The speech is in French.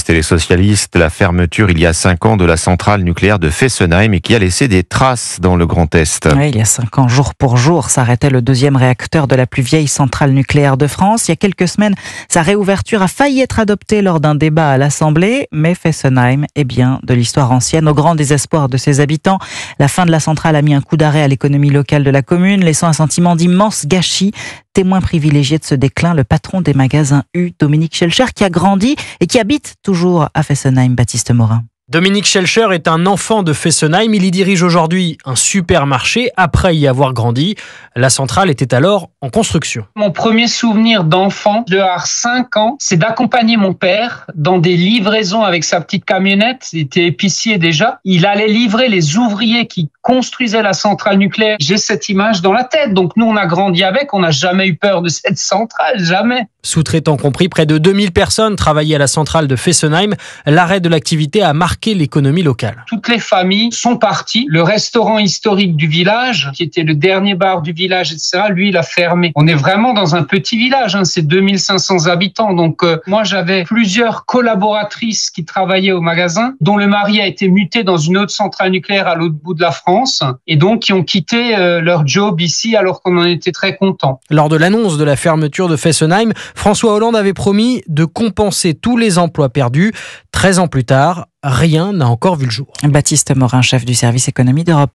écologistes et les socialistes, la fermeture il y a 5 ans de la centrale nucléaire de Fessenheim et qui a laissé des traces dans le Grand Est. Oui, il y a 5 ans, jour pour jour, s'arrêtait le 2e réacteur de la plus vieille centrale nucléaire de France. Il y a quelques semaines, sa réouverture a failli être adoptée lors d'un débat à l'Assemblée, mais Fessenheim est bien de l'histoire ancienne. Au grand désespoir de ses habitants, la fin de la centrale a mis un coup d'arrêt à l'économie locale de la commune, laissant un sentiment d'immense gâchis. Témoin privilégié de ce déclin, le patron des magasins U, Dominique Schelcher, qui a grandi et qui habite toujours à Fessenheim, Baptiste Morin. Dominique Schelcher est un enfant de Fessenheim. Il y dirige aujourd'hui un supermarché après y avoir grandi. La centrale était alors en construction. Mon premier souvenir d'enfant, de 5 ans, c'est d'accompagner mon père dans des livraisons avec sa petite camionnette. Il était épicier déjà. Il allait livrer les ouvriers qui construisaient la centrale nucléaire. J'ai cette image dans la tête. Donc nous, on a grandi avec. On n'a jamais eu peur de cette centrale, jamais. Sous-traitants compris, près de 2000 personnes travaillaient à la centrale de Fessenheim. L'arrêt de l'activité a marqué l'économie locale. Toutes les familles sont parties. Le restaurant historique du village, qui était le dernier bar du village, etc., lui, il a fermé. On est vraiment dans un petit village, c'est 2500 habitants. Donc moi, j'avais plusieurs collaboratrices qui travaillaient au magasin, dont le mari a été muté dans une autre centrale nucléaire à l'autre bout de la France, et donc qui ont quitté leur job ici alors qu'on en était très contents. Lors de l'annonce de la fermeture de Fessenheim, François Hollande avait promis de compenser tous les emplois perdus. 13 ans plus tard, rien n'a encore vu le jour. Baptiste Morin, chef du service économie d'Europe